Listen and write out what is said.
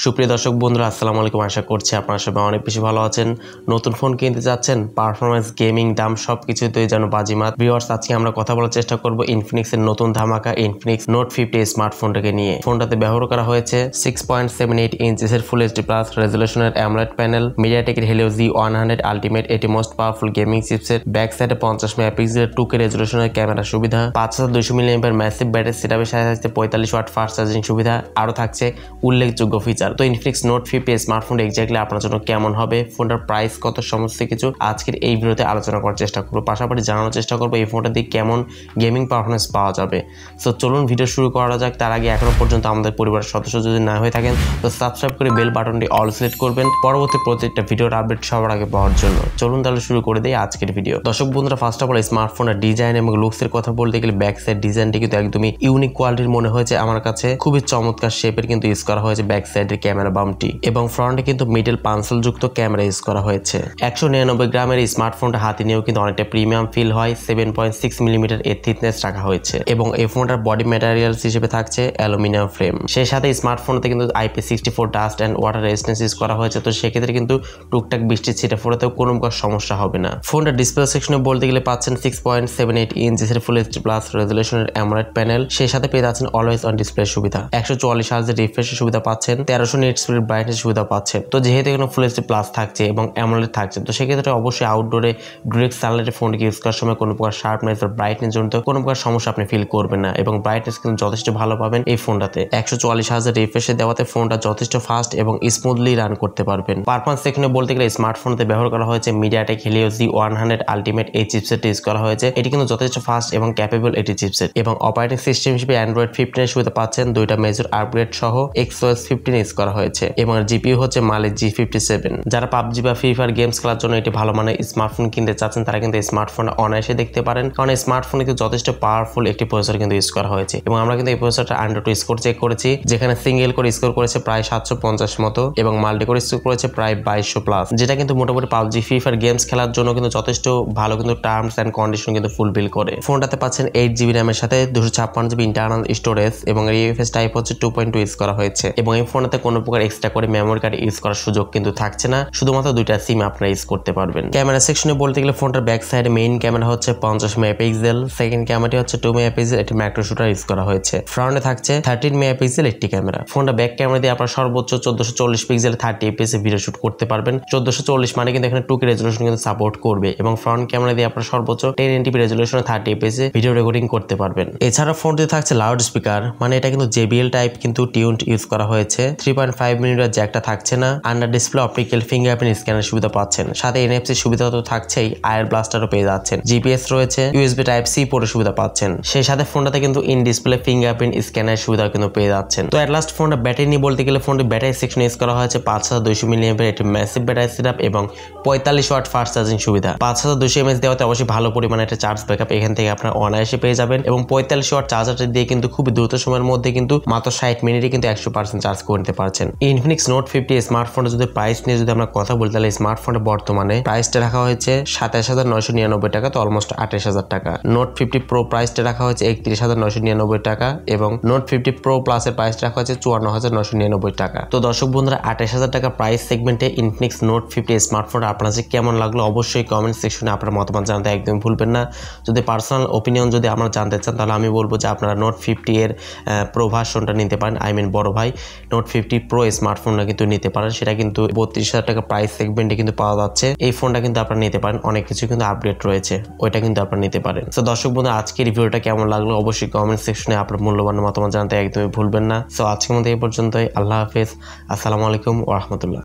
সুপ্রিয় দর্শক বন্ধুরা আসসালামু আলাইকুম। আশা করছি আপনারা সবাই অনেক বেশি ভালো আছেন। নতুন ফোন কিনতে যাচ্ছেন, পারফরম্যান্স, গেমিং, দাম সবকিছুতেই যেন বাজিমাত। ভিউয়ার্স, আজকে আমরা কথা বলার চেষ্টা করব ইনফিনিক্সের নতুন ধামাকা ইনফিনিক্স নোট 50 স্মার্টফোনটাকে নিয়ে। ফোনটাতে ব্যবহার করা হয়েছে 6.78 ইঞ্চের ফুল এইচডি প্লাস রেজোলিউশনের অ্যামোলেড প্যানেল, মিডিয়াটেকের হেলিও Z100 আলটিমেট, এটি most powerful gaming chipset, back সাইডে 50 মেগাপিক্সেলের 2K রেজোলিউশনের ক্যামেরা সুবিধা, 5200 মিলিঅ্যাম্পিয়ার ম্যাসিভ ব্যাটারি সেটআপের সাথে থাকছে 45 ওয়াট ফাস্ট চার্জিং সুবিধা, আরও থাকছে উল্লেখযোগ্য ফিচার। তো ইনফিনিক্স নোট 50 স্মার্টফোনটা এক্স্যাক্টলি আপনার জন্য কেমন হবে, ফোনটার প্রাইস কত, সমস্ত কিছু আজকের এই ভিডিওতে আলোচনা করার চেষ্টা করবো। পাশাপাশি জানানোর চেষ্টা করবো এই ফোনটা দিয়ে কেমন গেমিং পারফরমেন্স পাওয়া যাবে। সো চলুন ভিডিও শুরু করা যাক। তার আগে এখনো পর্যন্ত আমাদের পরিবারের সদস্য যদি না হয়ে থাকেন তো সাবস্ক্রাইব করে বেল বাটনটি অল সিলেক্ট করবেন পরবর্তী প্রত্যেকটা ভিডিওর আপডেট সবার আগে পাওয়ার জন্য। চলুন তাহলে শুরু করে দিই আজকের ভিডিও। দর্শক বন্ধুরা, ফার্স্ট অফ অল স্মার্টফোনের ডিজাইন এবং লুকসের কথা বলতে গেলে ব্যাক সাইড ডিজাইনটি কিন্তু একদমই ইউনিক কোয়ালিটির মনে হয়েছে আমার কাছে। খুবই চমৎকার শেপের কিন্তু ইউজ করা হয়েছে ব্যাক সাইডের ক্যামেরা বামটি, এবং ফ্রন্টে কিন্তু মিডল পানসেল যুক্ত ক্যামেরা ইউজ করা হয়েছে। 199 গ্রামের এই স্মার্টফোনটা হাতে নিয়েও কিন্তু অনেকটা প্রিমিয়াম ফিল হয়। 7.6 মিলিমিটার এর থিকনেস রাখা হয়েছে এবং এই ফোনটার বডি ম্যাটেরিয়ালস হিসেবে থাকছে অ্যালুমিনিয়াম ফ্রেম। সেই সাথে স্মার্টফোনতে কিন্তু IP64 dust and water resistance use করা হয়েছে। তো সেক্ষেত্রে কিন্তু টুকটাক বৃষ্টি ছিটে ফোটাতেও কোনো প্রকার সমস্যা হবে না। ফোনটা ডিসপ্লে সেকশনে বলতে গেলে পাচ্ছেন 6.78 ইঞ্চের ফুল এইচডি প্লাস রেজোলিউশনের অ্যামোলেড প্যানেল। সেই সাথে পেয়ে যাচ্ছেন অলওয়েজ অন ডিসপ্লে সুবিধা, 144 হার্জ রিফ্রেশের সুবিধা পাচ্ছেন, 1300 নিট স্পিড ব্রাইটনেস সুবিধা পাচ্ছেন। তো যেহেতু এখানে ফুল এইচডি প্লাস থাকছে এবং অ্যামোলেড থাকছে, তো সেক্ষেত্রে অবশ্যই আউটডোরে ডিরেক্ট সানলাইটের ফোনকে ইউজ করার সময় কোনো প্রকার শার্পনেস বা ব্রাইটনেস জনিত কোনো প্রকার সমস্যা আপনি ফিল করবেন না, এবং ব্রাইটনেস কিন্তু যথেষ্ট ভালো পাবেন এই ফোনটাতে। 144 হার্জ রিফ্রেশে দেওয়াতে ফোনটা যথেষ্ট ফাস্ট এবং স্মুথলি রান করতে পারবেন। পারফরম্যান্স সেকশনে বলতে গেলে স্মার্টফোনতে ব্যবহার করা হয়েছে মিডিয়াটেক হেলিও Z100 আলটিমেট এই চিপসেট ইউজ করা হয়েছে। এটি কিন্তু যথেষ্ট ফাস্ট এবং ক্যাপেবল এটি চিপসেট, এবং অপারেটিং সিস্টেম হিসেবে অ্যান্ড্রয়েড 15 এর সুবিধা পাচ্ছেন। দুইটা মেজর আপগ্রেড সহ XOS 15 ইউজ করা হয়েছে, এবং জিপিইউ হচ্ছে মালিক G57। যারা পাবজি বা ফ্রি ফায়ার গেমস খেলার জন্য এটি ভালো মানের স্মার্টফোন কিনতে চাচ্ছেন তারা কিন্তু এই স্মার্টফোনটা অনায়াসে দেখতে পারেন, কারণ এই স্মার্টফোনে কিন্তু যথেষ্ট পাওয়ারফুল একটি প্রসেসর কিন্তু ইউজ করা হয়েছে। এবং আমরা কিন্তু এই প্রসেসরটা Antutu স্কোর চেক করেছি, যেখানে সিঙ্গেল করে স্কোর করেছে প্রায় 750 মতো এবং মাল্টি করে স্কোর করেছে প্রায় 2200 প্লাস, যেটা কিন্তু মোটামুটি পাবজি ফ্রি ফায়ার গেমস খেলার জন্য কিন্তু যথেষ্ট ভালো কিন্তু টার্মস অ্যান্ড কন্ডিশন কিন্তু ফুলফিল করে। ফোনটাতে পাচ্ছেন 8GB র্যামের সাথে 256GB ইন্টারনাল স্টোরেজ, এবং এর ইউএফএস টাইপ হচ্ছে 2.2 ইউজ করা হয়েছে। এবং এই ফোনেতে কোনো প্রকার এক্সট্রা করে মেমোরি কার্ড ইউজ করার সুযোগ কিন্তু থাকছে না, শুধুমাত্র দুইটা সিম আপনারা ইউজ করতে পারবেন। ক্যামেরা সেকশনে বলতে গেলে ফোনটার ব্যাক সাইডে মেইন ক্যামেরা হচ্ছে 50 মেগাপিক্সেল, সেকেন্ড ক্যামেরাটি হচ্ছে 2 মেগাপিক্সেল, একটি ম্যাক্রো শুটার ইউজ করা হয়েছে। ফ্রন্টে থাকছে 13 মেগাপিক্সেল একটি ক্যামেরা। ফোনটা ব্যাক ক্যামেরা দিয়ে আপনারা সর্বোচ্চ 1440 পিক্সেল 30 fps এ ভিডিও শুট করতে পারবেন। 1440 মানে কিন্তু এখানে 2K রেজোলিউশন কিন্তু সাপোর্ট করবে, এবং ফ্রন্ট ক্যামেরা দিয়ে আপনারা সর্বোচ্চ 1080p রেজোলিউশনে 30 fps এ ভিডিও রেকর্ডিং করতে পারবেন। এছাড়া ফোনটিতে থাকছে লাউড স্পিকার, মানে এটা কিন্তু JBL টাইপ কিন্তু টিউনড ইউজ করা হয়েছে। 3.5 মিলিমিটার জ্যাকটা থাকছে না। আন্ডার ডিসপ্লে অপটিক্যাল ফিঙ্গারপ্রিন্ট স্ক্যানের সুবিধা পাচ্ছেন, সাথে NFC সুবিধা তো থাকছেই, আয়ার ব্লাস্টারও পেয়ে যাচ্ছেন, GPS রয়েছে, USB Type-C পোর্টের সুবিধা পাচ্ছেন। সেই সাথে ফোনটাতে কিন্তু ইন ডিসপ্লে ফিঙ্গারপ্রিন্ট স্ক্যানের সুবিধা কিন্তু পেয়ে যাচ্ছেন। তো এট লাস্ট ফোনটা ব্যাটারি নিয়ে বলতে গেলে ফোনটি ব্যাটারি সেকশন ইউজ করা হয়েছে 5200 মিলিঅ্যাম্পিয়ার একটি ম্যাসিভ ব্যাটারি সেটআপ এবং 45 ওয়াট ফাস্ট চার্জিং সুবিধা। 5200 mAh দেওয়াতে অবশ্যই ভালো পরিমাণে একটা চার্জ ব্যাকআপ এখান থেকে আপনারা অনায়াসে পেয়ে যাবেন, এবং 45 ওয়াট চার্জারটা দিয়ে কিন্তু খুবই দ্রুত সময়ের মধ্যে কিন্তু মাত্র 60 মিনিটে কিন্তু 100% চার্জ করে নিতে পারছেন। ইনফিনিক্স নোট 50 স্মার্টফোনের যদি প্রাইস নিয়ে যদি আমরা কথা বলি তাহলে স্মার্টফোনের বর্তমানে প্রাইসটা রাখা হয়েছে 27999 টাকা, তো অলমোস্ট 28000 টাকা। নোট 50 প্রো প্রাইসটা রাখা হয়েছে 31999 টাকা, এবং নোট 50 প্রো প্লাসের প্রাইসটা রাখা হয়েছে 54999 টাকা। তো দর্শক বন্ধুরা, 28000 টাকা প্রাইস সেগমেন্টে ইনফিনিক্স নোট 50 স্মার্টফোনটা আপনার কাছে কেমন লাগলো অবশ্যই কমেন্ট সেকশনে আপনার মতামত জানাতে একদম ভুলবেন না। যদি পার্সোনাল ওপিনিয়ন যদি আমরা জানতে চান তাহলে আমি বলবো যে আপনারা নোট 50 এর প্রো ভার্সনটা নিতে পারেন, বড় ভাই নোট 50 প্রো স্মার্টফোনটা কিন্তু নিতে পারেন। সেটা কিন্তু 32000 টাকা প্রাইস সেগমেন্টে কিন্তু পাওয়া যাচ্ছে। এই ফোনটা কিন্তু আপনারা নিতে পারেন, অনেক কিছু কিন্তু আপডেট রয়েছে, ওইটা কিন্তু আপনারা নিতে পারেন। তো দর্শক বন্ধু, আজকের ভিডিওটা কেমন লাগলো অবশ্যই কমেন্ট সেকশনে আপনার মূল্যবান মতামত জানাতে একদমই ভুলবেন না। সো আজকের মতো এই পর্যন্তই। আল্লাহ হাফেজ, আসসালামু আলাইকুম ওয়া রাহমাতুল্লাহ।